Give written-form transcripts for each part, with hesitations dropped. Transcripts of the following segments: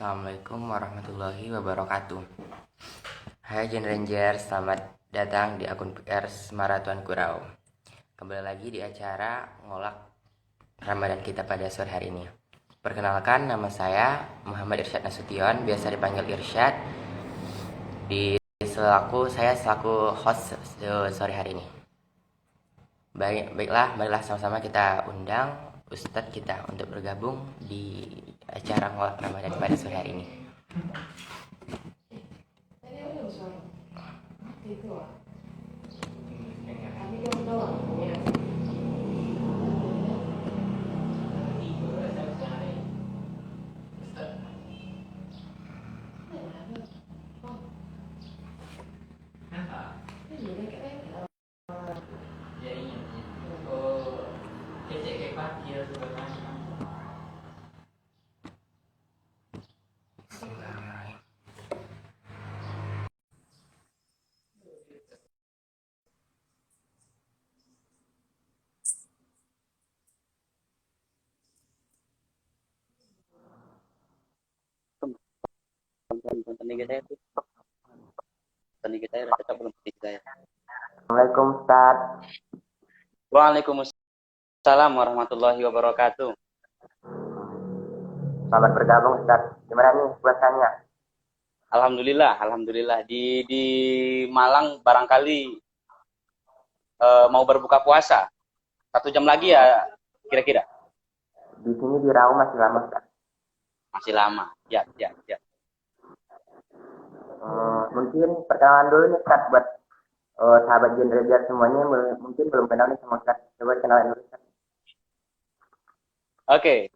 Assalamualaikum warahmatullahi wabarakatuh. Hai Gen Ranger, selamat datang di akun PR Marathon Kurau. Kembali lagi di acara ngolak Ramadan kita pada sore hari ini. Perkenalkan, nama saya Muhammad Irsyad Nasution, biasa dipanggil Irsyad. Saya selaku host sore hari ini. Baiklah, marilah sama-sama kita undang Ustadz kita untuk bergabung di acara ngolak Ramadan pada sore hari ini. Assalamualaikum Ustaz. Waalaikumsalam warahmatullahi wabarakatuh. Selamat bergabung Ustaz. Gimana nih puasanya? Alhamdulillah. Di Malang barangkali mau berbuka puasa. 1 jam lagi ya kira-kira. Di sini di Raung masih lama Ustaz. Masih lama. Ya. Mungkin perkenalan dulu nih Ustaz buat sahabat Gen Ranger semuanya mungkin belum kenal nih sama Ustaz. Coba kenalan dulu Ustaz. Oke.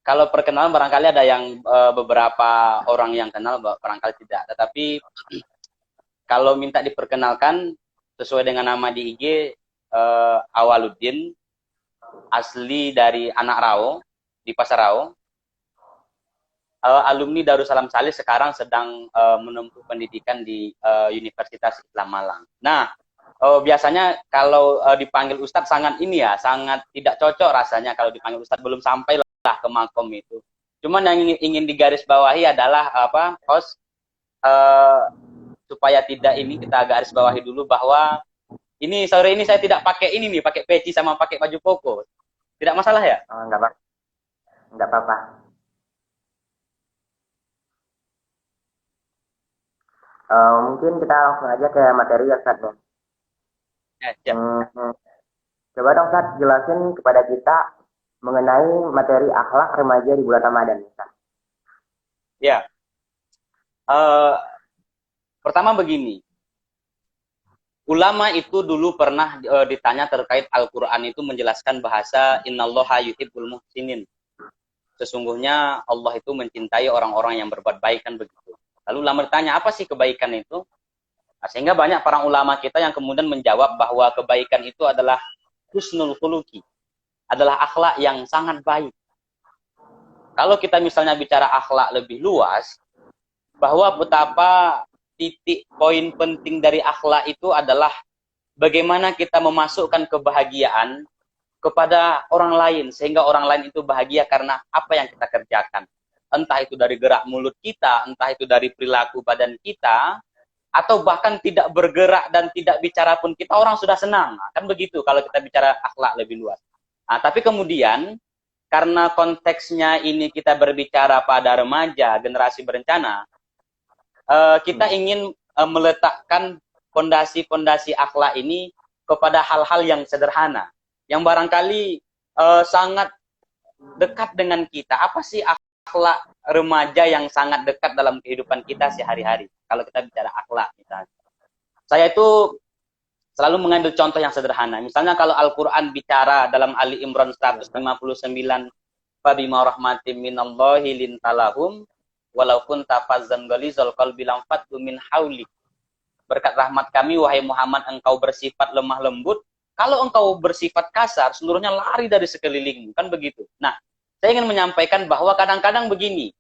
Kalau perkenalan barangkali ada yang beberapa orang yang kenal, barangkali tidak. Tetapi kalau minta diperkenalkan sesuai dengan nama di IG, Awaluddin, asli dari anak Rao, di Pasar Rao. Alumni Darussalam Salih, sekarang sedang menempuh pendidikan di Universitas Islam Malang. Nah, biasanya kalau dipanggil Ustadz sangat tidak cocok rasanya kalau dipanggil Ustadz, belum sampai lah ke makom itu. Cuman yang ingin digarisbawahi adalah host, supaya tidak ini kita garis bawahi dulu bahwa ini sore ini saya tidak pakai ini nih, pakai peci sama pakai baju koko. Tidak masalah ya? Enggak apa-apa. Mungkin kita langsung aja ke materi ya Ustaz. Ya. Coba dong Ustaz jelasin kepada kita mengenai materi akhlak remaja di bulan Ramadan Ustaz. Ya. Pertama begini. Ulama itu dulu pernah ditanya terkait Al-Quran itu menjelaskan bahasa innallaha yuhibbul muhsinin. Sesungguhnya Allah itu mencintai orang-orang yang berbuat baik, kan begitu. Lalu ulama bertanya, apa sih kebaikan itu? Nah, sehingga banyak para ulama kita yang kemudian menjawab bahwa kebaikan itu adalah husnul khuluqi, adalah akhlak yang sangat baik. Kalau kita misalnya bicara akhlak lebih luas, bahwa betapa titik poin penting dari akhlak itu adalah bagaimana kita memasukkan kebahagiaan kepada orang lain, sehingga orang lain itu bahagia karena apa yang kita kerjakan. Entah itu dari gerak mulut kita, entah itu dari perilaku badan kita, atau bahkan tidak bergerak dan tidak bicara pun kita orang sudah senang. Nah, kan begitu kalau kita bicara akhlak lebih luas. Nah, tapi kemudian karena konteksnya ini kita berbicara pada remaja, generasi berencana, kita ingin meletakkan fondasi-fondasi akhlak ini kepada hal-hal yang sederhana, yang barangkali sangat dekat dengan kita. Apa sih akhlak remaja yang sangat dekat dalam kehidupan kita sehari-hari? Kalau kita bicara akhlak misalnya. Saya itu selalu mengambil contoh yang sederhana. Misalnya kalau Al-Quran bicara dalam Ali Imran 159, Fabima rahmatim minallahi lintalahum, walaupun tafazzan ghalizal qalbi lam fatu min hauli. Berkat rahmat kami, wahai Muhammad, engkau bersifat lemah lembut. Kalau engkau bersifat kasar, seluruhnya lari dari sekelilingmu. Kan begitu. Nah, saya ingin menyampaikan bahwa kadang-kadang begini,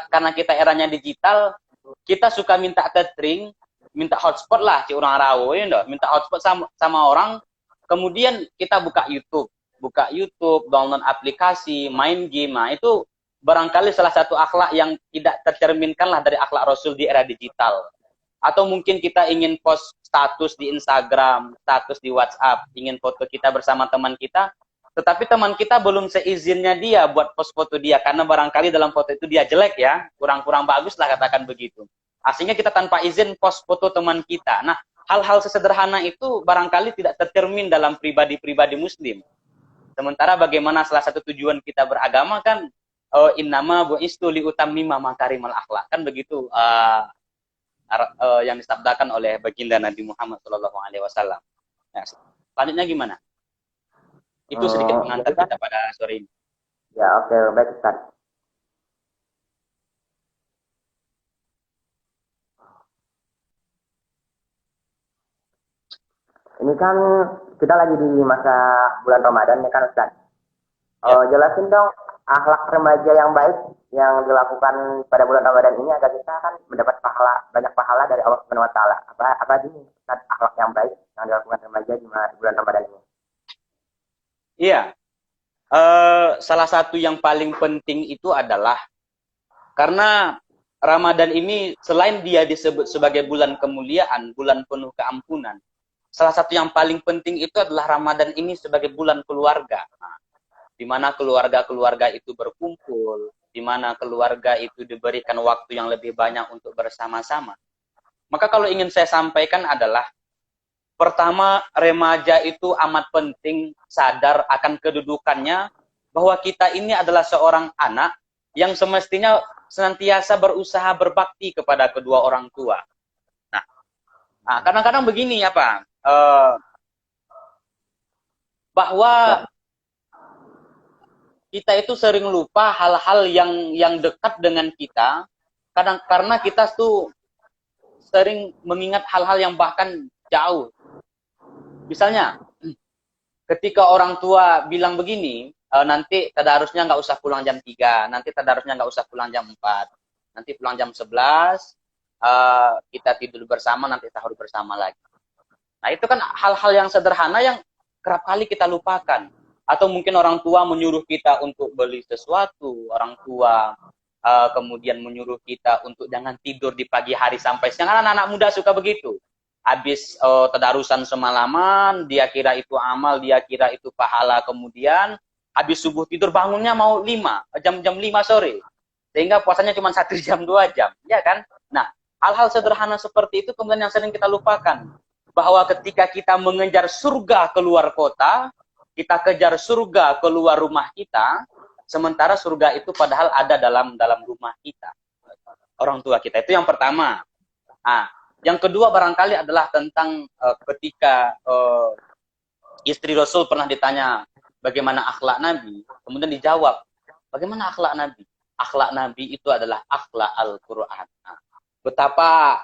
karena kita eranya digital, kita suka minta catering, minta hotspot lah, ci orang rawo, ya enggak? Minta hotspot sama orang, kemudian kita buka YouTube, download aplikasi, main game, nah itu barangkali salah satu akhlak yang tidak tercerminkanlah dari akhlak Rasul di era digital. Atau mungkin kita ingin post status di Instagram, status di WhatsApp, ingin foto kita bersama teman kita, tetapi teman kita belum seizinnya dia buat post foto dia, karena barangkali dalam foto itu dia jelek ya, kurang-kurang bagus lah katakan begitu. Aslinya kita tanpa izin post foto teman kita. Nah, hal-hal sesederhana itu barangkali tidak tercermin dalam pribadi-pribadi muslim. Sementara bagaimana salah satu tujuan kita beragama kan, innama bu'istu liutammima makarimal akhlak, kan begitu yang disabdakan oleh baginda Nabi Muhammad SAW. Nah, selanjutnya gimana? Itu sedikit pengantar kita pada sore ini. Ya, oke, baik Ustaz. Ini kan kita lagi di masa bulan Ramadan ya kan Ustaz. Jelasin dong akhlak remaja yang baik yang dilakukan pada bulan Ramadan ini agar kita kan mendapat pahala, banyak pahala dari Allah Subhanahu wa taala. Apa aja nih Ustaz akhlak yang baik yang dilakukan remaja di bulan Ramadan ini? Iya. Salah satu yang paling penting itu adalah karena Ramadan ini selain dia disebut sebagai bulan kemuliaan, bulan penuh keampunan, salah satu yang paling penting itu adalah Ramadan ini sebagai bulan keluarga. Nah, di mana keluarga-keluarga itu berkumpul, di mana keluarga itu diberikan waktu yang lebih banyak untuk bersama-sama. Maka kalau ingin saya sampaikan adalah, pertama, remaja itu amat penting sadar akan kedudukannya, bahwa kita ini adalah seorang anak yang semestinya senantiasa berusaha berbakti kepada kedua orang tua. Nah, kadang-kadang begini ya Pak, bahwa kita itu sering lupa hal-hal yang dekat dengan kita, karena kita tuh sering mengingat hal-hal yang bahkan jauh. Misalnya, ketika orang tua bilang begini, nanti tadarusnya nggak usah pulang jam 3, nanti tadarusnya nggak usah pulang jam 4, nanti pulang jam 11, kita tidur bersama, nanti sahur bersama lagi. Nah, itu kan hal-hal yang sederhana yang kerap kali kita lupakan. Atau mungkin orang tua menyuruh kita untuk beli sesuatu, orang tua kemudian menyuruh kita untuk jangan tidur di pagi hari sampai siang. Anak-anak muda suka begitu. Habis tadarusan semalaman, dia kira itu amal, dia kira itu pahala, kemudian habis subuh tidur bangunnya mau jam 5 sore. Sehingga puasanya cuma 1 jam, 2 jam. Ya kan? Nah, hal-hal sederhana seperti itu kemudian yang sering kita lupakan. Bahwa ketika kita mengejar surga keluar kota, kita kejar surga keluar rumah kita, sementara surga itu padahal ada dalam rumah kita, orang tua kita. Itu yang pertama. Nah, yang kedua barangkali adalah tentang ketika istri Rasul pernah ditanya bagaimana akhlak Nabi, kemudian dijawab, bagaimana akhlak Nabi? Akhlak Nabi itu adalah akhlak Al-Quran. Nah, betapa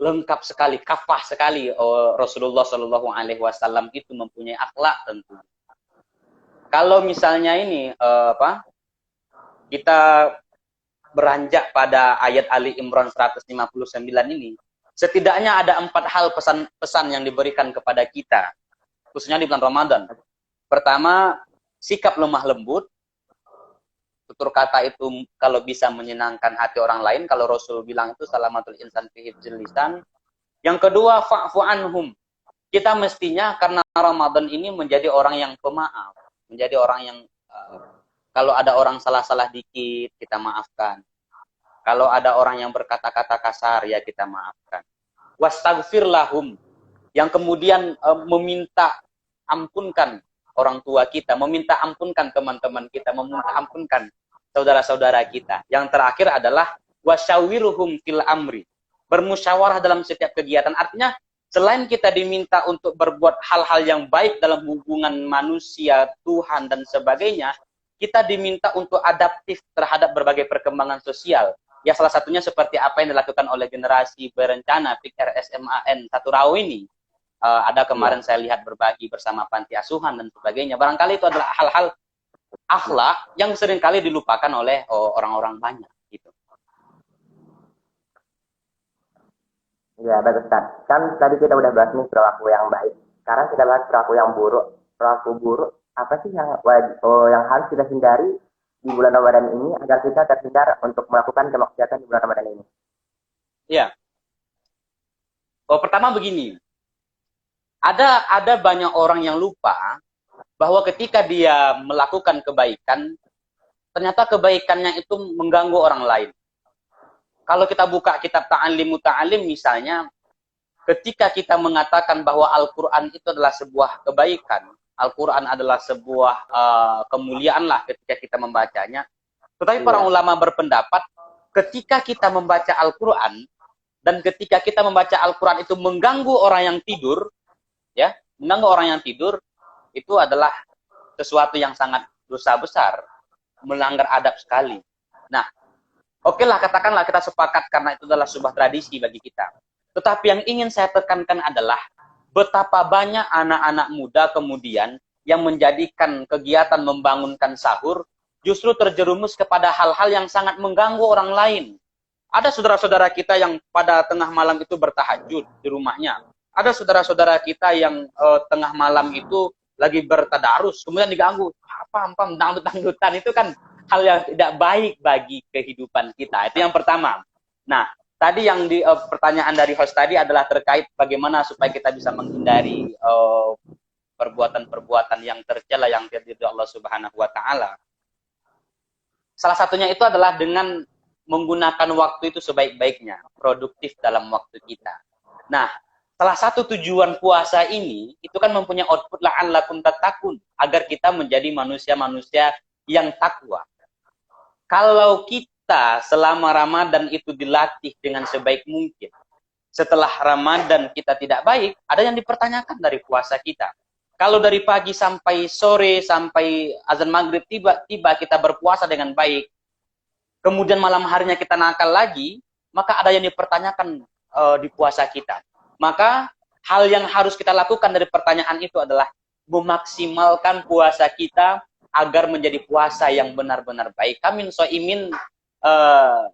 lengkap sekali, kafah sekali Rasulullah Shallallahu Alaihi Wasallam itu mempunyai akhlak tentu. Kalau misalnya ini kita beranjak pada ayat Ali Imran 159 ini, setidaknya ada 4 hal pesan-pesan yang diberikan kepada kita, khususnya di bulan Ramadan. Pertama, sikap lemah lembut. Tutur kata itu kalau bisa menyenangkan hati orang lain. Kalau Rasul bilang itu salamatul insan fi hifzil lisan. Yang kedua, fa'fu anhum. Kita mestinya karena Ramadan ini menjadi orang yang pemaaf, menjadi orang yang kalau ada orang salah-salah dikit kita maafkan. Kalau ada orang yang berkata-kata kasar ya kita maafkan. Wastaghfir lahum. Yang kemudian meminta ampunkan orang tua kita, meminta ampunkan teman-teman kita, meminta ampunkan saudara-saudara kita. Yang terakhir adalah wasyawiruhum fil amri. Bermusyawarah dalam setiap kegiatan. Artinya selain kita diminta untuk berbuat hal-hal yang baik dalam hubungan manusia, Tuhan dan sebagainya, kita diminta untuk adaptif terhadap berbagai perkembangan sosial. Ya salah satunya seperti apa yang dilakukan oleh generasi berencana PIK RSMAN 1 Rau ini. Ada kemarin saya lihat berbagi bersama panti asuhan dan sebagainya. Barangkali itu adalah hal-hal akhlak yang seringkali dilupakan oleh orang-orang banyak. Gitu. Ya, bagus Ustaz. Kan tadi kita udah bahas nih perilaku yang baik. Sekarang kita bahas perilaku yang buruk. Perilaku buruk apa sih yang harus kita hindari di bulan Ramadan ini agar kita terhindar untuk melakukan kemaksiatan di bulan Ramadan ini? Ya. Oh, pertama begini. Ada banyak orang yang lupa bahwa ketika dia melakukan kebaikan, ternyata kebaikannya itu mengganggu orang lain. Kalau kita buka kitab Ta'alim Muta'alim misalnya, ketika kita mengatakan bahwa Al-Quran itu adalah sebuah kebaikan, Al-Quran adalah sebuah kemuliaan lah ketika kita membacanya. Tetapi para ulama berpendapat, ketika kita membaca Al-Quran, dan ketika kita membaca Al-Quran itu mengganggu orang yang tidur, ya, mengganggu orang yang tidur, itu adalah sesuatu yang sangat dosa besar, melanggar adab sekali. Nah, oke lah, katakanlah kita sepakat karena itu adalah sebuah tradisi bagi kita. Tetapi yang ingin saya tekankan adalah betapa banyak anak-anak muda kemudian yang menjadikan kegiatan membangunkan sahur justru terjerumus kepada hal-hal yang sangat mengganggu orang lain. Ada saudara-saudara kita yang pada tengah malam itu bertahajud di rumahnya. Ada saudara-saudara kita yang tengah malam itu lagi bertadarus, kemudian diganggu. Apa dangdut-dangdutan itu kan hal yang tidak baik bagi kehidupan kita. Itu yang pertama. Nah, tadi yang di pertanyaan dari host tadi adalah terkait bagaimana supaya kita bisa menghindari perbuatan-perbuatan yang tercela yang diridhoi Allah Subhanahu wa taala. Salah satunya itu adalah dengan menggunakan waktu itu sebaik-baiknya, produktif dalam waktu kita. Nah, salah satu tujuan puasa ini itu kan mempunyai output la'allakum tattaqun, agar kita menjadi manusia-manusia yang takwa. Kalau kita selama Ramadan itu dilatih dengan sebaik mungkin, setelah Ramadan kita tidak baik, ada yang dipertanyakan dari puasa kita. Kalau dari pagi sampai sore, sampai azan maghrib tiba-tiba kita berpuasa dengan baik, kemudian malam harinya kita nakal lagi, maka ada yang dipertanyakan di puasa kita. Maka hal yang harus kita lakukan dari pertanyaan itu adalah memaksimalkan puasa kita agar menjadi puasa yang benar-benar baik. Kamin so'imin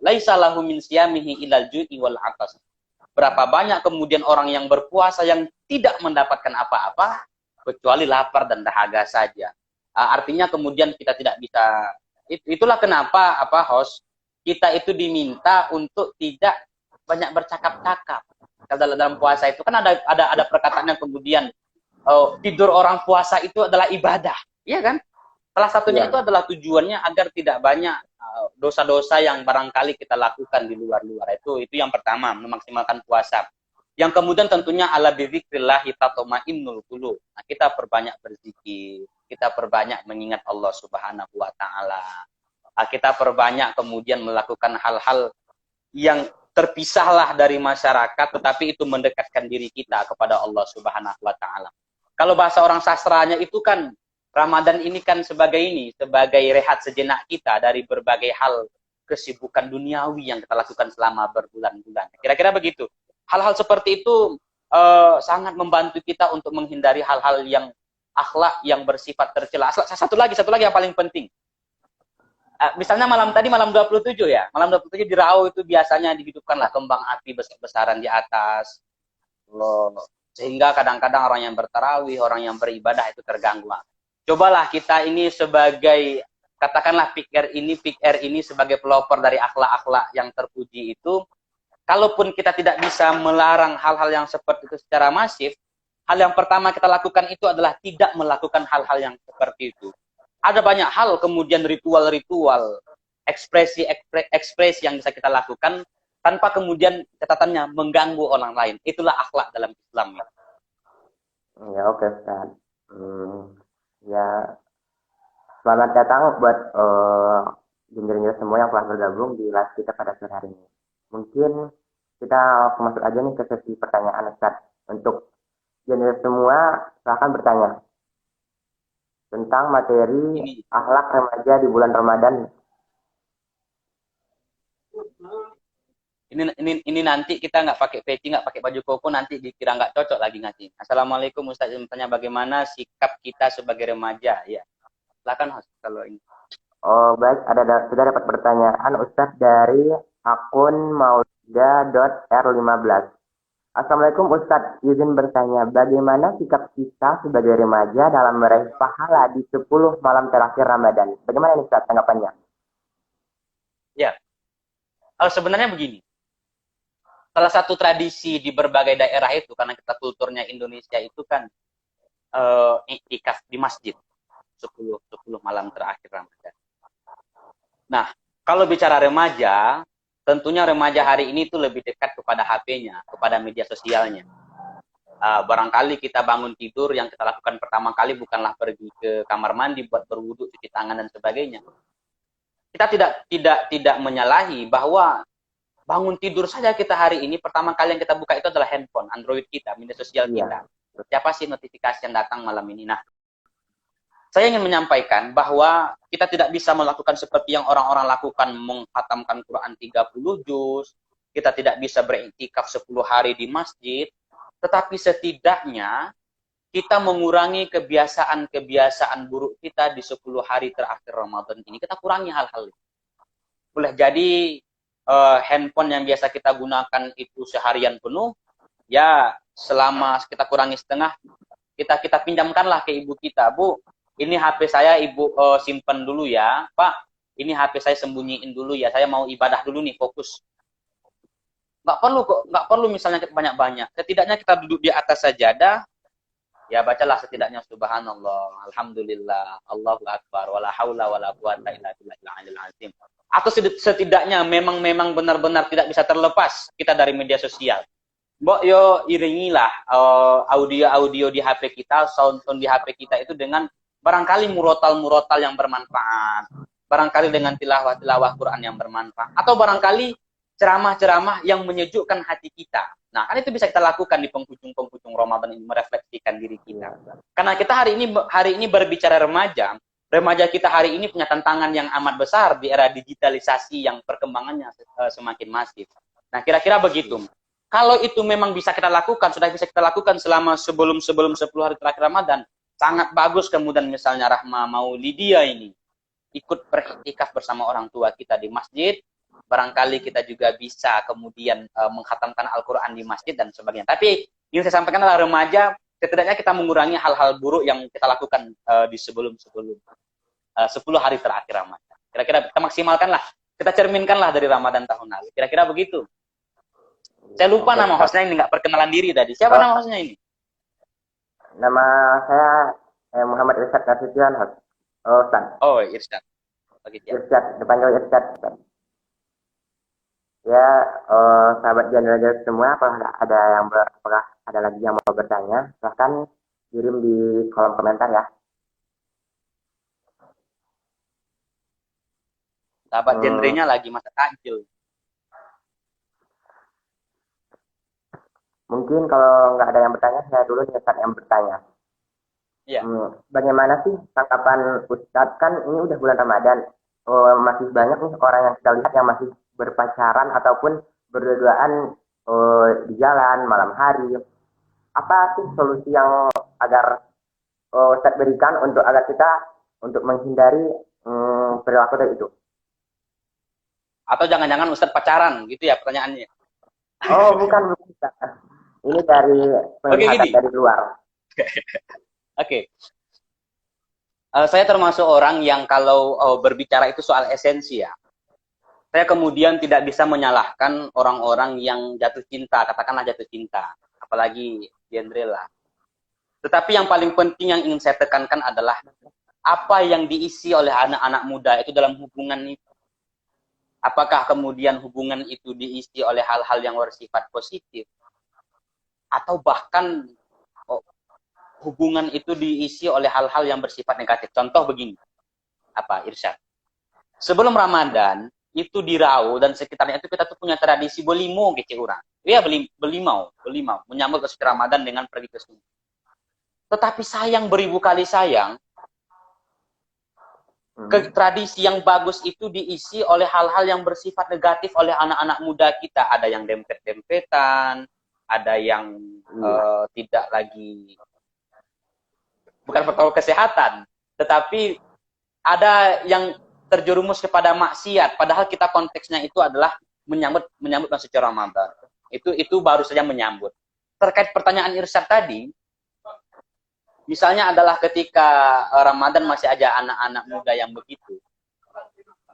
laisa lahu min siyamihi ilal ju'i wal atas. Berapa banyak kemudian orang yang berpuasa yang tidak mendapatkan apa-apa kecuali lapar dan dahaga saja. Artinya kemudian kita tidak bisa. Itulah kenapa host kita itu diminta untuk tidak banyak bercakap-cakap. Kalau dalam puasa itu kan ada perkataan yang kemudian tidur orang puasa itu adalah ibadah, iya kan? Salah satunya itu adalah tujuannya agar tidak banyak dosa-dosa yang barangkali kita lakukan di luar-luar. Itu yang pertama, memaksimalkan puasa. Yang kemudian tentunya ala bidzikrillahi tatma'innul qulub. Nah, kita perbanyak berzikir, kita perbanyak mengingat Allah Subhanahu wa taala. Kita perbanyak kemudian melakukan hal-hal yang terpisahlah dari masyarakat, tetapi itu mendekatkan diri kita kepada Allah Subhanahu wa taala. Kalau bahasa orang sastranya itu kan Ramadan ini kan sebagai rehat sejenak kita dari berbagai hal kesibukan duniawi yang kita lakukan selama berbulan-bulan. Kira-kira begitu. Hal-hal seperti itu sangat membantu kita untuk menghindari hal-hal yang akhlak yang bersifat tercela. Satu lagi yang paling penting. Misalnya malam 27 ya. Malam 27 di Rau itu biasanya dihidupkanlah kembang api besar-besaran di atas. Sehingga kadang-kadang orang yang bertarawih, orang yang beribadah itu terganggu. Cobalah kita ini sebagai, katakanlah pikir ini sebagai pelopor dari akhlak-akhlak yang terpuji itu, kalaupun kita tidak bisa melarang hal-hal yang seperti itu secara masif, hal yang pertama kita lakukan itu adalah tidak melakukan hal-hal yang seperti itu. Ada banyak hal kemudian ritual-ritual, ekspresi yang bisa kita lakukan tanpa kemudian catatannya mengganggu orang lain. Itulah akhlak dalam Islam. Ya, oke, Ustaz. Ya, selamat datang buat junior-junior semua yang telah bergabung di live kita pada sore hari ini. Mungkin kita masuk aja nih ke sesi pertanyaan, Ustaz. Untuk junior semua, silahkan bertanya tentang materi akhlak remaja di bulan Ramadan. Ini nanti kita nggak pakai peci, nggak pakai baju koko, nanti dikira nggak cocok lagi ngaji. Assalamualaikum Ustaz, bertanya bagaimana sikap kita sebagai remaja? Ya, silakan Host kalau ini. Oh baik, sudah dapat pertanyaan Ustaz dari akun mauda.r15. Assalamualaikum Ustadz, izin bertanya, bagaimana sikap kita sebagai remaja dalam meraih pahala di 10 malam terakhir Ramadan? Bagaimana nih Ustadz tanggapannya? Ya, sebenarnya begini. Salah satu tradisi di berbagai daerah itu, karena kita kulturnya Indonesia itu kan iktikaf di masjid 10 malam terakhir Ramadan. Nah, kalau bicara remaja, tentunya remaja hari ini itu lebih dekat kepada HP-nya, kepada media sosialnya. Barangkali kita bangun tidur, yang kita lakukan pertama kali bukanlah pergi ke kamar mandi buat berwudu, cuci tangan dan sebagainya. Kita tidak menyalahi bahwa bangun tidur saja kita hari ini, pertama kali yang kita buka itu adalah handphone, Android kita, media sosial kita. Siapa sih notifikasi yang datang malam ini? Nah, saya ingin menyampaikan bahwa kita tidak bisa melakukan seperti yang orang-orang lakukan, menghatamkan Quran 30 juz, kita tidak bisa beriktikaf 10 hari di masjid, tetapi setidaknya kita mengurangi kebiasaan-kebiasaan buruk kita di 10 hari terakhir Ramadan ini. Kita kurangi hal-hal itu. Boleh jadi handphone yang biasa kita gunakan itu seharian penuh, ya selama kita kurangi setengah, kita pinjamkanlah ke ibu kita. Bu, ini HP saya ibu simpen dulu ya. Pak, ini HP saya sembunyiin dulu ya. Saya mau ibadah dulu nih, fokus. Nggak perlu misalnya banyak-banyak. Setidaknya kita duduk di atas sajadah, ya bacalah setidaknya subhanallah, alhamdulillah, Allahu akbar, wala haula wala quwata illa billahil azim. Atau setidaknya memang benar-benar tidak bisa terlepas kita dari media sosial. Mbok yo iringilah audio-audio di HP kita, sound-sound di HP kita itu dengan barangkali murotal-murotal yang bermanfaat, barangkali dengan tilawah-tilawah Quran yang bermanfaat, atau barangkali ceramah-ceramah yang menyejukkan hati kita. Nah, kan itu bisa kita lakukan di penghujung-penghujung Ramadan ini, merefleksikan diri kita. Karena kita hari ini berbicara remaja kita hari ini punya tantangan yang amat besar di era digitalisasi yang perkembangannya semakin masif. Nah, kira-kira begitu. Kalau itu memang bisa kita lakukan, sudah bisa kita lakukan selama sebelum 10 hari terakhir Ramadan, sangat bagus. Kemudian misalnya Rahma Maulidia ini ikut beriktikaf bersama orang tua kita di masjid, barangkali kita juga bisa kemudian menghatamkan Al-Quran di masjid dan sebagainya. Tapi yang saya sampaikan adalah remaja, setidaknya kita mengurangi hal-hal buruk yang kita lakukan di sebelum 10 hari terakhir Ramadan. Kira-kira kita maksimalkanlah, kita cerminkanlah dari Ramadan tahun lalu. Kira-kira begitu. Saya lupa nama hostnya ini, nggak perkenalan diri tadi. Siapa nama hostnya ini? Nama saya Muhammad Irsyad Nasution. Ustaz. Oh, Irsyad. Irsyad, dipanggil Irsyad. Ya, sahabat Janraja semua, apakah ada lagi yang mau bertanya? Silahkan kirim di kolom komentar ya. Sahabat genrenya lagi masa takjil. Mungkin kalau nggak ada yang bertanya, saya dulu nih Ustadz yang bertanya. Iya. Bagaimana sih tanggapan Ustadz? Kan ini udah bulan Ramadan, masih banyak nih orang yang kita lihat yang masih berpacaran ataupun berduaan di jalan malam hari. Apa sih solusi yang agar Ustadz berikan agar kita untuk menghindari perilaku dari itu? Atau jangan-jangan Ustadz pacaran, gitu ya pertanyaannya? Oh, bukan. Ini dari penglihatan dari luar. Oke. Saya termasuk orang yang kalau berbicara itu soal esensi ya. Saya kemudian tidak bisa menyalahkan orang-orang yang jatuh cinta, katakanlah jatuh cinta, apalagi genre lah. Tetapi yang paling penting yang ingin saya tekankan adalah apa yang diisi oleh anak-anak muda itu dalam hubungan itu. Apakah kemudian hubungan itu diisi oleh hal-hal yang bersifat positif, atau bahkan hubungan itu diisi oleh hal-hal yang bersifat negatif. Contoh begini, Irsyad. Sebelum Ramadan, itu di Rau dan sekitarnya itu kita tuh punya tradisi belimo kece orang. Iya, belimau, menyambut ke Ramadan dengan pergi ke sungai. Tetapi sayang, beribu kali sayang, tradisi yang bagus itu diisi oleh hal-hal yang bersifat negatif oleh anak-anak muda kita. Ada yang dempet-dempetan, ada yang tidak lagi, bukan protokol kesehatan, tetapi ada yang terjerumus kepada maksiat. Padahal kita konteksnya itu adalah menyambut masuk Ramadan. Itu baru saja menyambut. terkait pertanyaan Irsyad tadi, misalnya adalah ketika Ramadan masih aja anak-anak muda yang begitu.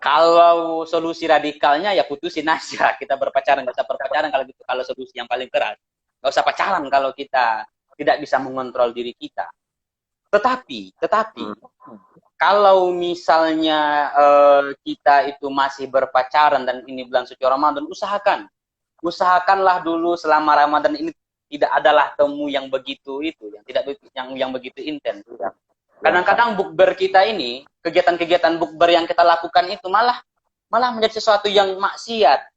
Kalau solusi radikalnya ya putusin aja, kita berpacaran, nggak usah berpacaran kalau gitu. Kalau solusi yang paling keras, nggak usah pacaran kalau kita tidak bisa mengontrol diri kita. Tetapi kalau misalnya kita itu masih berpacaran dan ini bulan suci Ramadan, usahakanlah dulu selama Ramadan ini tidak adalah temu yang begitu itu, yang begitu intens. Kadang-kadang bukber kita ini, kegiatan-kegiatan bukber yang kita lakukan itu malah menjadi sesuatu yang maksiat.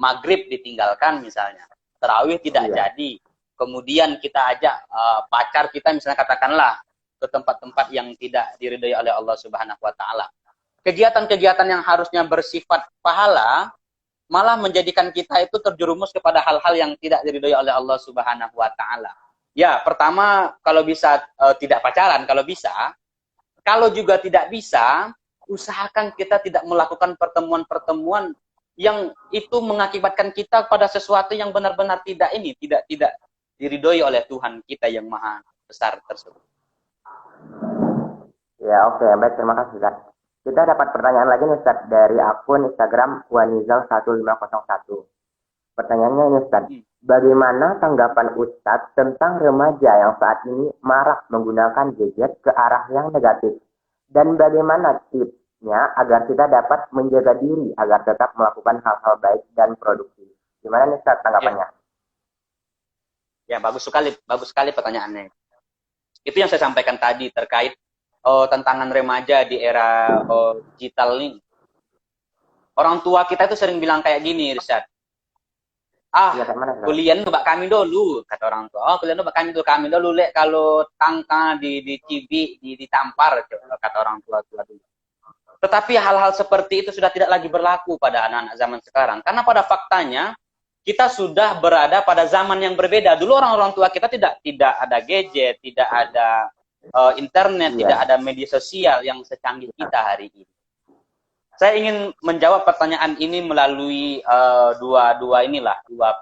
Maghrib ditinggalkan misalnya, tarawih tidak jadi, kemudian kita ajak pacar kita misalnya katakanlah ke tempat-tempat yang tidak diridhai oleh Allah Subhanahu wa taala. Kegiatan-kegiatan yang harusnya bersifat pahala malah menjadikan kita itu terjerumus kepada hal-hal yang tidak diridhai oleh Allah Subhanahu wa taala. Ya, pertama kalau bisa tidak pacaran kalau bisa. Kalau juga tidak bisa, usahakan kita tidak melakukan pertemuan-pertemuan yang itu mengakibatkan kita pada sesuatu yang benar-benar tidak diridhoi oleh Tuhan kita yang maha besar tersebut. Ya, oke, baik, terima kasih, Ustaz. Kita dapat pertanyaan lagi nih, Ustaz, dari akun Instagram Wanizal1501. Pertanyaannya ini, Ustaz. Bagaimana tanggapan Ustaz tentang remaja yang saat ini marak menggunakan gadget ke arah yang negatif? Dan bagaimana tipsnya agar kita dapat menjaga diri agar tetap melakukan hal-hal baik dan produktif? Gimana nih, Ustaz, tanggapannya? Ya, bagus sekali pertanyaannya. Itu yang saya sampaikan tadi terkait tantangan remaja di era digital ini. Orang tua kita itu sering bilang kayak gini, Irsyad. Kuliah mbak kami dulu, kata orang tua. Kuliah mbak kami dulu, lek kalau tangka dicibik, ditampar, kata orang tua dulu. Tetapi hal-hal seperti itu sudah tidak lagi berlaku pada anak-anak zaman sekarang. Karena pada faktanya, kita sudah berada pada zaman yang berbeda. Dulu orang-orang tua kita tidak ada gadget, tidak ada internet, tidak ada media sosial yang secanggih kita hari ini. Saya ingin menjawab pertanyaan ini melalui dua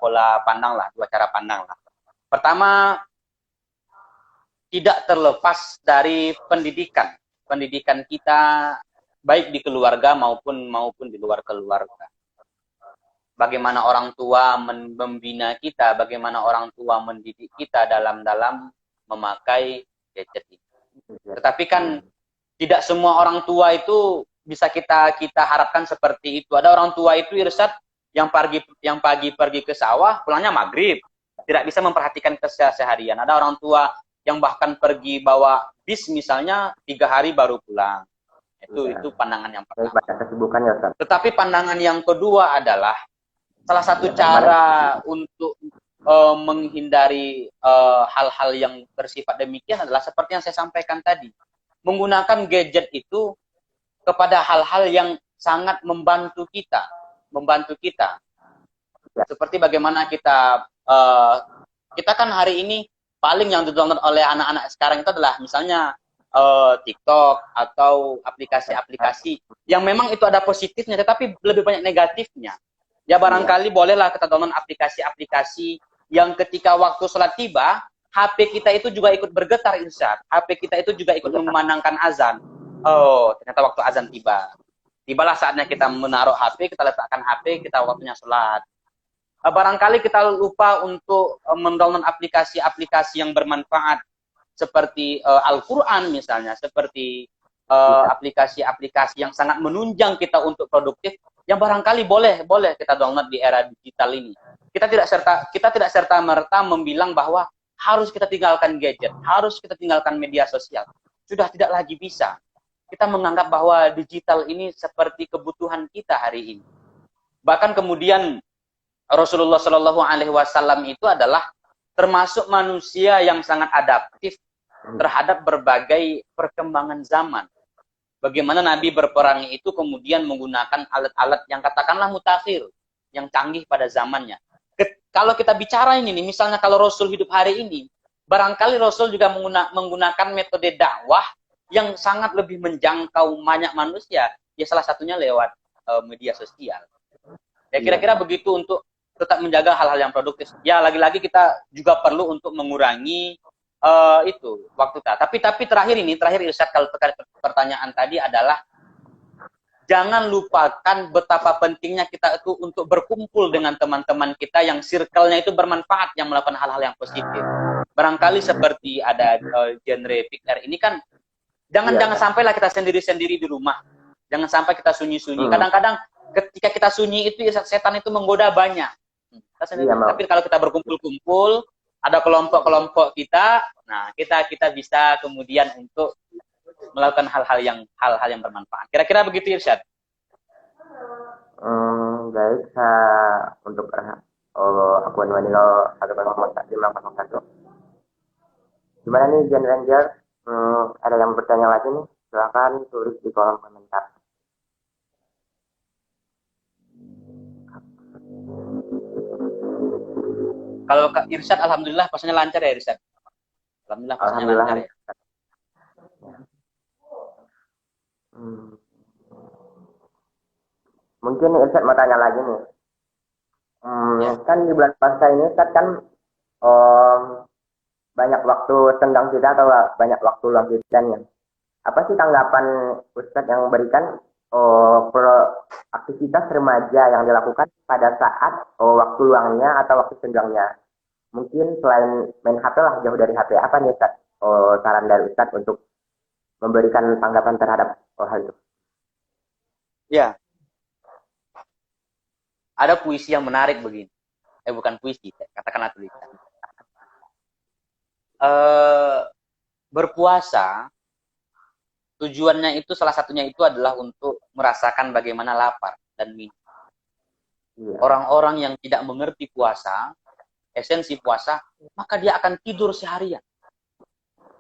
pola pandang lah, dua cara pandang lah. Pertama, tidak terlepas dari pendidikan. Pendidikan kita baik di keluarga maupun di luar keluarga. Bagaimana orang tua membina kita, bagaimana orang tua mendidik kita dalam memakai gadget ini. Tetapi kan tidak semua orang tua itu bisa kita harapkan seperti itu. Ada orang tua itu, Irsyad, yang pagi pergi ke sawah, pulangnya maghrib, tidak bisa memperhatikan keseharian. Ada orang tua yang bahkan pergi bawa bis misalnya 3 hari baru pulang. Itu pandangan yang pertama. Tetapi pandangan yang kedua adalah salah satu cara untuk menghindari hal-hal yang bersifat demikian adalah seperti yang saya sampaikan tadi. Menggunakan gadget itu kepada hal-hal yang sangat membantu kita. Seperti bagaimana kita kan hari ini paling yang ditonton oleh anak-anak sekarang itu adalah misalnya TikTok atau aplikasi-aplikasi yang memang itu ada positifnya, tetapi lebih banyak negatifnya. Ya barangkali bolehlah kita tonton aplikasi-aplikasi yang ketika waktu sholat tiba, HP kita itu juga ikut bergetar, Irsyad. HP kita itu juga ikut memandangkan azan. Oh, ternyata waktu azan tiba. Tibalah saatnya kita menaruh HP, kita letakkan HP, kita waktunya sholat. Barangkali kita lupa untuk mendownload aplikasi-aplikasi yang bermanfaat seperti Al-Quran misalnya, seperti aplikasi-aplikasi yang sangat menunjang kita untuk produktif, yang barangkali boleh kita download di era digital ini. Kita tidak serta-merta membilang bahwa harus kita tinggalkan gadget, harus kita tinggalkan media sosial. Sudah tidak lagi bisa. Kita menganggap bahwa digital ini seperti kebutuhan kita hari ini. Bahkan kemudian Rasulullah Shallallahu Alaihi Wasallam itu adalah termasuk manusia yang sangat adaptif terhadap berbagai perkembangan zaman. Bagaimana Nabi berperang itu kemudian menggunakan alat-alat yang katakanlah mutakhir, yang canggih pada zamannya. Kalau kita bicara ini, misalnya kalau Rasul hidup hari ini, barangkali Rasul juga menggunakan metode dakwah yang sangat lebih menjangkau banyak manusia, ya salah satunya lewat media sosial. Ya kira-kira begitu untuk tetap menjaga hal-hal yang produktif. Ya, lagi-lagi kita juga perlu untuk mengurangi itu waktu kita. Tapi terakhir Irsyad, kalau terkait pertanyaan tadi adalah jangan lupakan betapa pentingnya kita itu untuk berkumpul dengan teman-teman kita yang circle-nya itu bermanfaat, yang melakukan hal-hal yang positif. Barangkali seperti ada genre PIKR ini kan, jangan sampailah kita sendiri-sendiri di rumah. Jangan sampai kita sunyi-sunyi. Kadang-kadang ketika kita sunyi itu setan itu menggoda banyak. Tapi kalau kita berkumpul-kumpul, ada kelompok-kelompok kita, nah kita bisa kemudian untuk melakukan hal-hal yang bermanfaat. Kira-kira begitu, Irsyad. Baik, untuk akun Wanilo 10501. Gimana nih Gen Ranger? Ada yang bertanya lagi nih? Silakan tulis di kolom komentar. Kalau Kak Irsyad, alhamdulillah pasnya lancar ya, Irsyad. Alhamdulillah pasnya lancar ya. Mungkin Irsyad mau tanya lagi nih. Kan di bulan puasa ini kan banyak waktu senggang kita atau banyak waktu luang kita nih. Apa sih tanggapan Ustadz yang memberikan aktivitas remaja yang dilakukan pada saat waktu luangnya atau waktu senggangnya? Mungkin selain main HP lah, jauh dari HP. Apa nih Ustadz? Saran dari Ustadz untuk memberikan tanggapan terhadap hal itu? Ya. Ada puisi yang menarik begini. Bukan puisi, katakanlah tulisan. Berpuasa tujuannya itu salah satunya itu adalah untuk merasakan bagaimana lapar dan minum. Orang-orang yang tidak mengerti puasa, esensi puasa, maka dia akan tidur seharian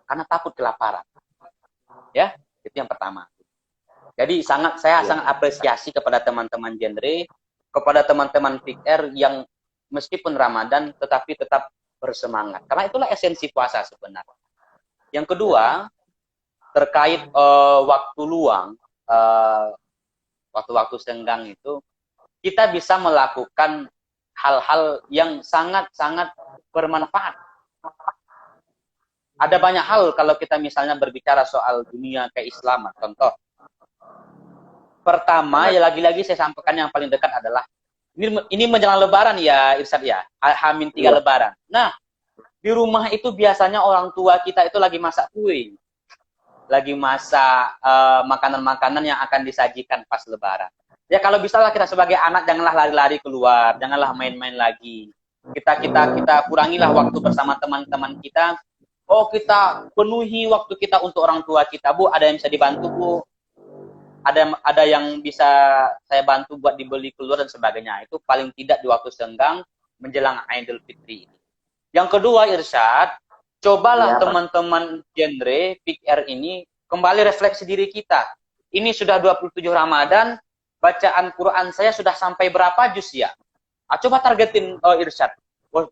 karena takut kelaparan. Ya, itu yang pertama. Jadi saya sangat apresiasi kepada teman-teman genre, kepada teman-teman PIKR yang meskipun Ramadan tetapi tetap bersemangat. Karena itulah esensi puasa sebenarnya. Yang kedua, terkait waktu luang, waktu-waktu senggang itu, kita bisa melakukan hal-hal yang sangat-sangat bermanfaat. Ada banyak hal kalau kita misalnya berbicara soal dunia keislaman. Contoh, pertama, ya lagi-lagi saya sampaikan yang paling dekat adalah, ini menjelang Lebaran ya, Irsyad ya, H-3 Lebaran. Nah, di rumah itu biasanya orang tua kita itu lagi masak kue, lagi masak makanan-makanan yang akan disajikan pas Lebaran. Ya kalau bisa lah kita sebagai anak janganlah lari-lari keluar, janganlah main-main lagi. Kita kurangilah waktu bersama teman-teman kita. Oh, kita penuhi waktu kita untuk orang tua kita. Bu, ada yang bisa dibantu, Bu? Ada yang bisa saya bantu buat dibeli keluar dan sebagainya. Itu paling tidak di waktu senggang menjelang Idul Fitri. Yang kedua, Irsyad, cobalah teman-teman genre PIKR ini kembali refleksi diri kita. Ini sudah 27 Ramadan, bacaan Quran saya sudah sampai berapa juz ya? Coba targetin Irsyad. 3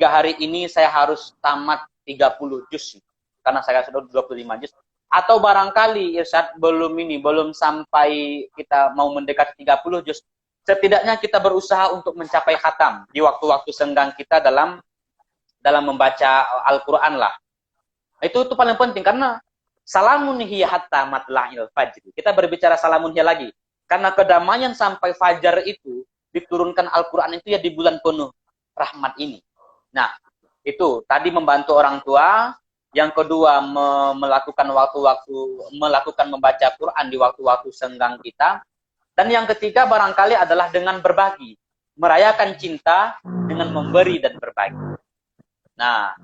hari ini saya harus tamat 30 juz. Karena saya sudah 25 juz. Atau barangkali Irsyad belum sampai kita mau mendekati 30 juz. Setidaknya kita berusaha untuk mencapai khatam di waktu-waktu senggang kita dalam membaca Al-Quran lah. Itu paling penting karena salamun hiya hatta matla'il fajr. Kita berbicara salamun hiya lagi. Karena kedamaian sampai fajar itu diturunkan Al-Quran itu ya di bulan penuh rahmat ini. Nah, itu tadi membantu orang tua. Yang kedua, melakukan membaca Quran di waktu-waktu senggang kita. Dan yang ketiga barangkali adalah dengan berbagi. Merayakan cinta dengan memberi dan berbagi. Nah,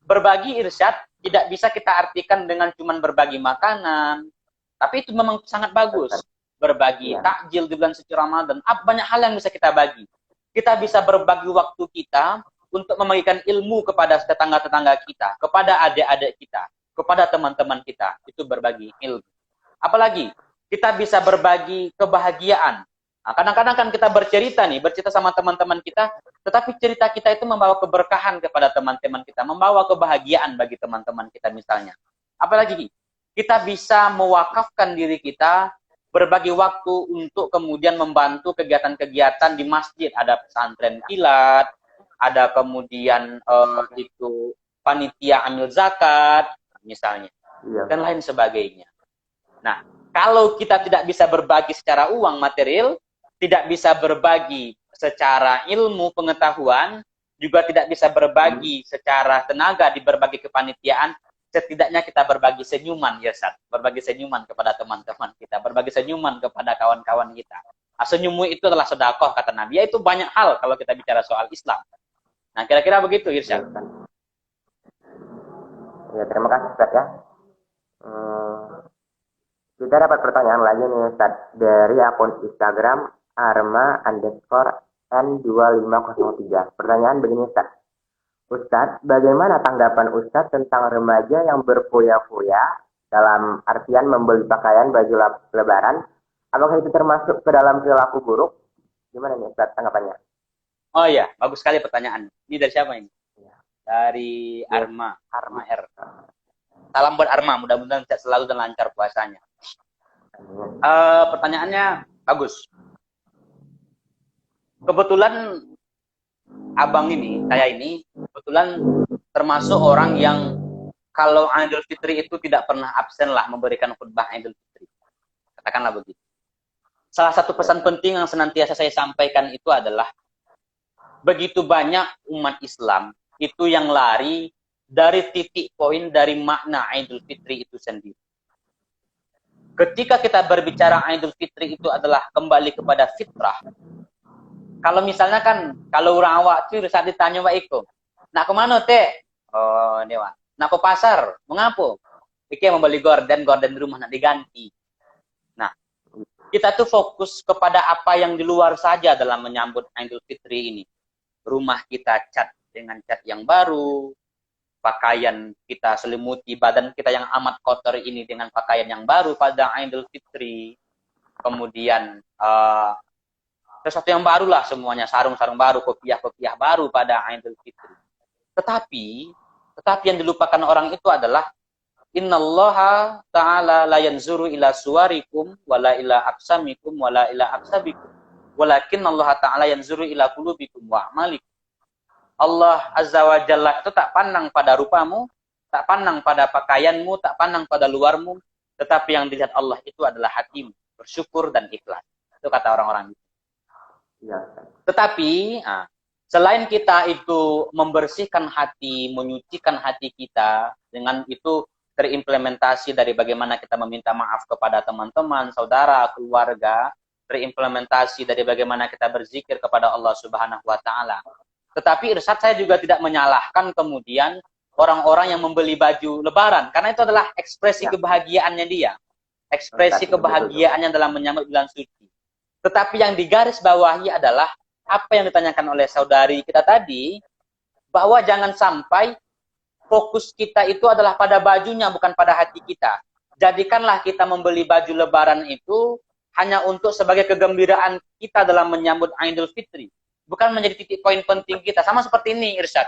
berbagi Irsyad tidak bisa kita artikan dengan cuman berbagi makanan. Tapi itu memang sangat bagus. Berbagi takjil di bulan suci Ramadan. Banyak hal yang bisa kita bagi. Kita bisa berbagi waktu kita untuk membagikan ilmu kepada tetangga-tetangga kita, kepada adik-adik kita, kepada teman-teman kita. Itu berbagi ilmu. Apalagi, kita bisa berbagi kebahagiaan. Nah, kadang-kadang kan kita bercerita sama teman-teman kita, tetapi cerita kita itu membawa keberkahan kepada teman-teman kita, membawa kebahagiaan bagi teman-teman kita misalnya. Apalagi, kita bisa mewakafkan diri kita berbagi waktu untuk kemudian membantu kegiatan-kegiatan di masjid. Ada pesantren kilat, ada kemudian itu panitia amil zakat misalnya, Iya. dan lain sebagainya. Nah, kalau kita tidak bisa berbagi secara uang material, tidak bisa berbagi secara ilmu pengetahuan, juga tidak bisa berbagi secara tenaga di berbagai kepanitiaan, setidaknya kita berbagi senyuman, ya Sat. Berbagi senyuman kepada teman-teman kita, berbagi senyuman kepada kawan-kawan kita. Senyummu itu adalah sedekah, kata Nabi. Ya, itu banyak hal kalau kita bicara soal Islam. Nah, kira-kira begitu, Irsyad. Ya, terima kasih Ustaz ya. Kita dapat pertanyaan lagi nih Ustaz dari akun Instagram arma_n2503. Pertanyaan begini Ustaz. Ustaz, bagaimana tanggapan Ustaz tentang remaja yang berfoya-foya dalam artian membeli pakaian baju lebaran? Apakah itu termasuk ke dalam perilaku buruk? Gimana nih Ustaz tanggapannya? Oh iya, bagus sekali pertanyaan. Ini dari siapa ini? Dari Arma R. Salam buat Arma, mudah-mudahan sehat selalu dan lancar puasanya. Pertanyaannya bagus. Kebetulan abang ini, saya ini, kebetulan termasuk orang yang kalau Idul Fitri itu tidak pernah absen lah memberikan khutbah Idul Fitri. Katakanlah begitu. Salah satu pesan penting yang senantiasa saya sampaikan itu adalah begitu banyak umat Islam itu yang lari dari titik poin dari makna Idul Fitri itu sendiri. Ketika kita berbicara Idul Fitri itu adalah kembali kepada fitrah. Kalau misalnya kan, kalau orang awak itu saat ditanya Pak Iko, nak ke mana teh? Oh, dewa. Nak ke pasar, mengapa? Iki membeli gorden di rumah nak diganti. Nah, kita tuh fokus kepada apa yang di luar saja dalam menyambut Idul Fitri ini. Rumah kita cat dengan cat yang baru, pakaian kita selimuti badan kita yang amat kotor ini dengan pakaian yang baru pada Idul Fitri. Kemudian sesuatu yang barulah semuanya, sarung-sarung baru, kopiah-kopiah baru pada Idul Fitri. Tetapi yang dilupakan orang itu adalah innallaha ta'ala la yanzuru ila suwarikum wala ila aqsamikum wala ila aqsabikum walakinnallaha ta'ala yanzuru ila qulubikum wa a'malikum. Allah Azza wa Jalla itu tak pandang pada rupamu, tak pandang pada pakaianmu, tak pandang pada luarmu, tetapi yang dilihat Allah itu adalah hatimu, bersyukur dan ikhlas. Itu kata orang-orang itu. Ya. Tetapi selain kita itu membersihkan hati, menyucikan hati kita, dengan itu terimplementasi dari bagaimana kita meminta maaf kepada teman-teman, saudara, keluarga, terimplementasi dari bagaimana kita berzikir kepada Allah Subhanahu wa Ta'ala. Tetapi Irsyad, saya juga tidak menyalahkan kemudian orang-orang yang membeli baju lebaran, karena itu adalah ekspresi kebahagiaannya dia, ekspresi kebahagiaannya dalam menyambut bulan suci. Tetapi yang digaris bawahi adalah apa yang ditanyakan oleh saudari kita tadi, bahwa jangan sampai fokus kita itu adalah pada bajunya, bukan pada hati kita. Jadikanlah kita membeli baju lebaran itu hanya untuk sebagai kegembiraan kita dalam menyambut Idul Fitri, bukan menjadi titik poin penting kita. Sama seperti ini, Irsyad.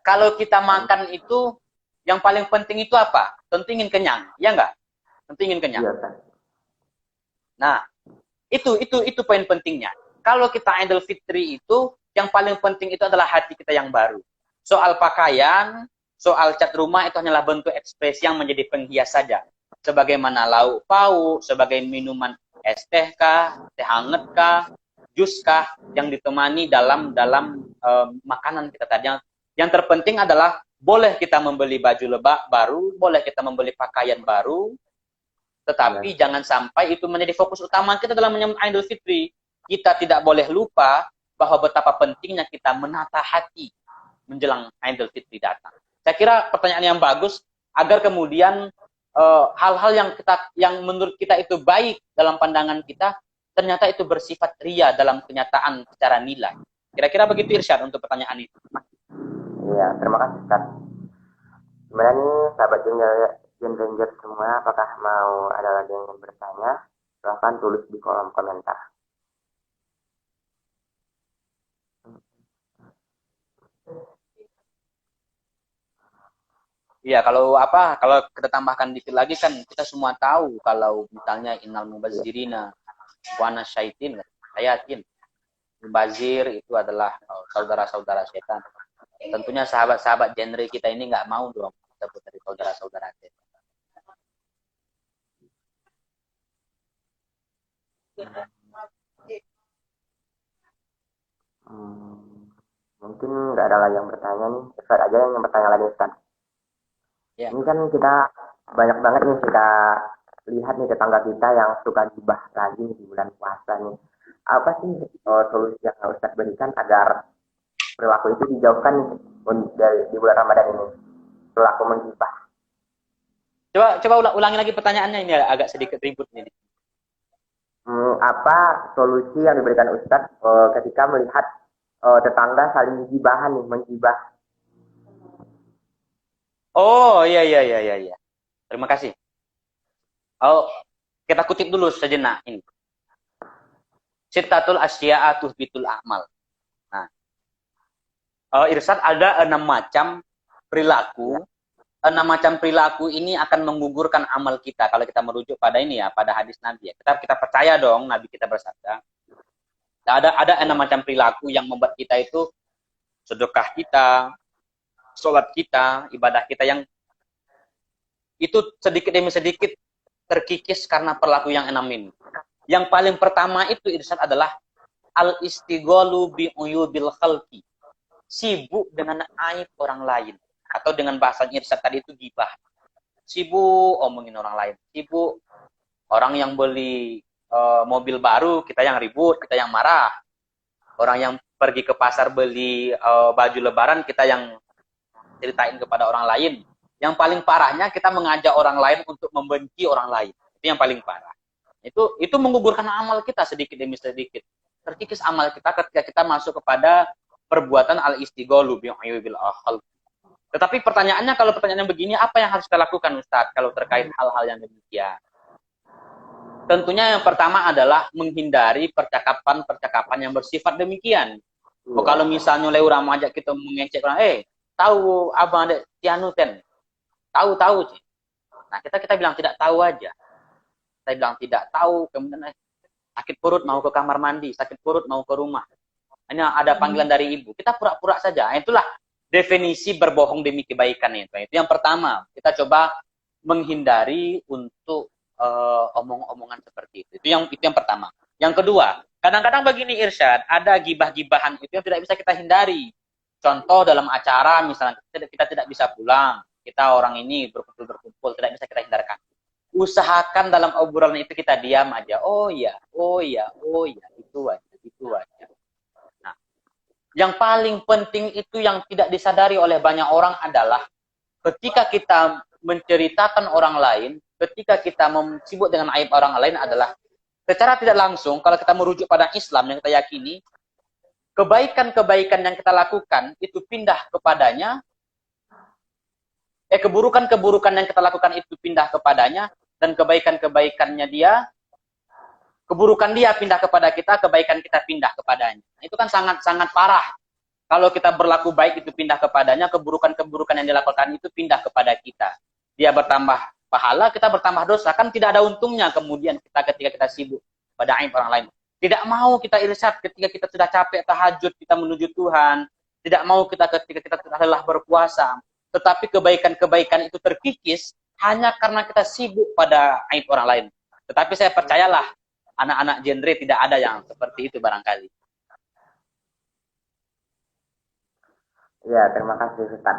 Kalau kita makan itu, yang paling penting itu apa? Tentu ingin kenyang, ya enggak? Tentu ingin kenyang. Nah, itu poin pentingnya. Kalau kita Idul Fitri itu, yang paling penting itu adalah hati kita yang baru. Soal pakaian, soal cat rumah itu hanyalah bentuk ekspresi yang menjadi penghias saja. Sebagaimana lauk pauk, sebagai minuman es teh kah, teh hangat kah, jus kah, yang ditemani dalam makanan kita tadi. Yang terpenting adalah boleh kita membeli baju lebak baru, boleh kita membeli pakaian baru, tetapi jangan sampai itu menjadi fokus utama kita dalam menyambut Idul Fitri. Kita tidak boleh lupa bahwa betapa pentingnya kita menata hati menjelang Idul Fitri datang. Saya kira pertanyaan yang bagus agar kemudian hal-hal yang menurut kita itu baik dalam pandangan kita ternyata itu bersifat ria dalam kenyataan secara nilai. Kira-kira begitu Irsyad untuk pertanyaan itu. Iya, terima kasih Ustaz. Gimana nih sahabat Gen Ranger semua, apakah mau ada lagi yang ingin bertanya? Silahkan tulis di kolom komentar. Iya, kalau apa? Kalau kita tambahkan dikit lagi kan kita semua tahu kalau misalnya innal mubazirina wana syaitin, ayatin. Mubazir itu adalah saudara-saudara setan. Tentunya sahabat-sahabat genre kita ini nggak mau dong disebut dari saudara-saudara setan. Hmm, mungkin nggak ada lagi yang bertanya nih. Ustaz aja yang bertanya lagi Ustaz. Ya. Ini kan kita banyak banget nih kita lihat nih tetangga kita yang suka gibah lagi nih di bulan puasa nih. Apa sih solusi yang Ustaz berikan agar perilaku itu dijauhkan nih dari di bulan Ramadan ini? Perilaku menggibah. Coba ulangi lagi pertanyaannya, ini agak sedikit ribut ini. Apa solusi yang diberikan Ustadz ketika melihat tetangga saling gibahan nih, menggibah? Oh, iya iya iya iya iya. Terima kasih. Oh, kita kutip dulu sejenak ini. Sittatul asya'a tuhbitul a'mal. Nah, Irsyad ada 6 macam perilaku. 6 macam perilaku ini akan menggugurkan amal kita kalau kita merujuk pada ini ya, pada hadis Nabi ya. Kita percaya dong Nabi kita bersabda. Ada 6 macam perilaku yang membuat kita itu sedekah kita, sholat kita, ibadah kita yang itu sedikit demi sedikit terkikis karena perilaku yang 6 ini. Yang paling pertama itu Irsyad adalah al-istighalu bi uyubil khalqi. Sibuk dengan aib orang lain. Atau dengan bahasa Irsyad tadi itu gibah. Sibuk omongin orang lain. Sibuk orang yang beli mobil baru, kita yang ribut, kita yang marah. Orang yang pergi ke pasar beli baju lebaran, kita yang ceritain kepada orang lain. Yang paling parahnya kita mengajak orang lain untuk membenci orang lain. Itu yang paling parah. Itu menggugurkan amal kita sedikit demi sedikit. Terkikis amal kita ketika kita masuk kepada perbuatan al-istighalu bi'uyubil khalq. Tetapi pertanyaannya, kalau pertanyaannya begini, apa yang harus kita lakukan Ustadz kalau terkait hal-hal yang demikian? Tentunya yang pertama adalah menghindari percakapan-percakapan yang bersifat demikian. Oh, kalau misalnya orang mau ajak kita mengecek orang, tahu abang ada tianu ten? Tahu sih. Nah, kita bilang tidak tahu aja. Saya bilang tidak tahu, kemudian sakit perut mau ke kamar mandi, sakit perut mau ke rumah. Hanya ada panggilan dari ibu. Kita pura-pura saja. Itulah definisi berbohong demi kebaikan itu. Itu yang pertama. Kita coba menghindari untuk omong-omongan seperti itu. Itu yang pertama. Yang kedua, kadang-kadang begini Irsyad, ada gibah-gibahan itu yang tidak bisa kita hindari. Contoh dalam acara, misalnya kita tidak bisa pulang, kita orang ini berkumpul, tidak bisa kita hindarkan. Usahakan dalam obrolan itu kita diam aja. Oh iya, itu aja. Nah, yang paling penting itu yang tidak disadari oleh banyak orang adalah ketika kita menceritakan orang lain, ketika kita sibuk dengan aib orang lain adalah secara tidak langsung, kalau kita merujuk pada Islam yang kita yakini, kebaikan-kebaikan yang kita lakukan itu pindah kepadanya, keburukan-keburukan yang kita lakukan itu pindah kepadanya, dan kebaikan-kebaikannya dia, keburukan dia pindah kepada kita, kebaikan kita pindah kepadanya. Itu kan sangat-sangat parah. Kalau kita berlaku baik itu pindah kepadanya, keburukan-keburukan yang dilakukan itu pindah kepada kita. Dia bertambah pahala, kita bertambah dosa. Kan tidak ada untungnya kemudian ketika kita sibuk pada aib orang lain. Tidak mau kita Irsyad ketika kita sudah capek tahajud, kita menuju Tuhan. Tidak mau kita ketika kita lelah berpuasa. Tetapi kebaikan-kebaikan itu terkikis hanya karena kita sibuk pada aib orang lain. Tetapi saya percayalah, anak-anak genre tidak ada yang seperti itu barangkali. Ya, terima kasih Ustaz.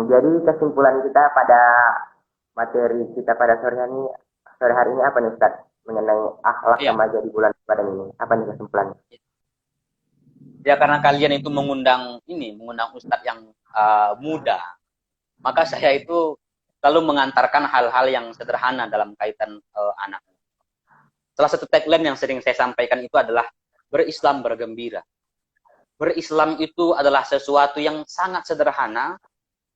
Jadi kesimpulan kita pada materi kita pada sore hari ini apa nih Ustaz? Mengenai akhlak remaja di bulan Ramadan ini. Apa nih kesimpulannya? Ya, karena kalian itu mengundang Ustadz yang muda, maka saya itu selalu mengantarkan hal-hal yang sederhana dalam kaitan anak. Salah satu tagline yang sering saya sampaikan itu adalah berislam bergembira. Berislam itu adalah sesuatu yang sangat sederhana,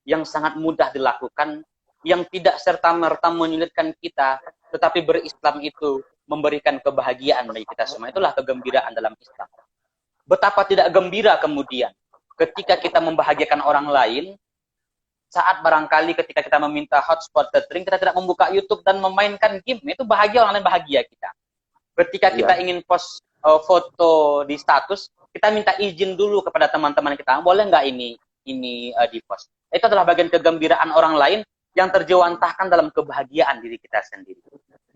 yang sangat mudah dilakukan, yang tidak serta-merta menyulitkan kita, tetapi berislam itu memberikan kebahagiaan bagi kita semua. Itulah kegembiraan dalam Islam. Betapa tidak gembira kemudian ketika kita membahagiakan orang lain, saat barangkali ketika kita meminta hotspot tethering, kita tidak membuka YouTube dan memainkan game, itu bahagia, orang lain bahagia kita. Ketika kita ingin post foto di status, kita minta izin dulu kepada teman-teman kita, boleh nggak ini di post. Itu adalah bagian kegembiraan orang lain yang terjewantahkan dalam kebahagiaan diri kita sendiri.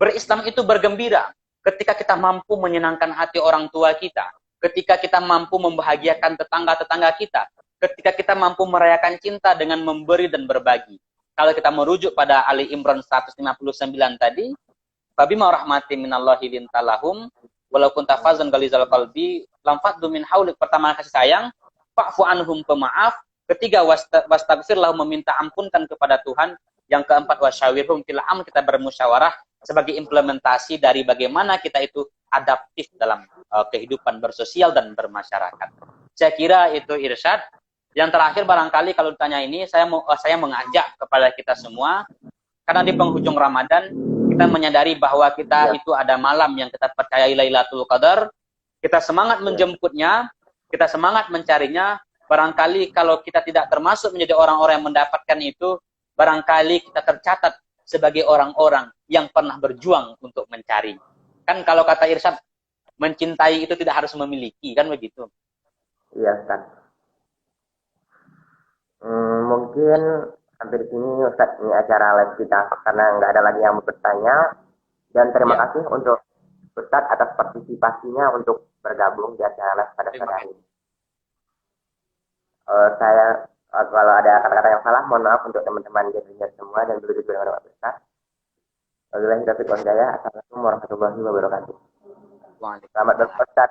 Berislam itu bergembira ketika kita mampu menyenangkan hati orang tua kita, ketika kita mampu membahagiakan tetangga-tetangga kita, ketika kita mampu merayakan cinta dengan memberi dan berbagi. Kalau kita merujuk pada Ali Imran 159 tadi, fabima rahmatin minallahi lintalahum walau kunta fazzan ghalizal qalbi lam faddu min haulik. Pertama, kasih sayang, fa'fu anhum, pemaaf. Ketiga, wastaghfir lahum, meminta ampunkan kepada Tuhan. Yang keempat, wasyawirhum fil amr, kita bermusyawarah sebagai implementasi dari bagaimana kita itu adaptif dalam kehidupan bersosial dan bermasyarakat. Saya kira itu irsyad. Yang terakhir barangkali kalau ditanya ini, saya mengajak kepada kita semua, karena di penghujung Ramadan kita menyadari bahwa kita itu ada malam yang kita percayai Lailatul Qadar. Kita semangat menjemputnya, kita semangat mencarinya. Barangkali kalau kita tidak termasuk menjadi orang-orang yang mendapatkan itu, barangkali kita tercatat sebagai orang-orang yang pernah berjuang untuk mencari. Kan kalau kata Irsyad, mencintai itu tidak harus memiliki, kan begitu? Iya, Ustaz. Mungkin sampai di sini Ustaz, ini acara live kita karena nggak ada lagi yang mau bertanya. Dan terima kasih untuk Ustaz atas partisipasinya untuk bergabung di acara live pada sore hari ini. Saya kalau ada kata-kata yang salah, mohon maaf untuk teman-teman jadinya semua dan begitu juga dengan Ustaz. Wabillahi taufiq wal hidayah. Assalamualaikum warahmatullahi wabarakatuh. Selamat berpuasa.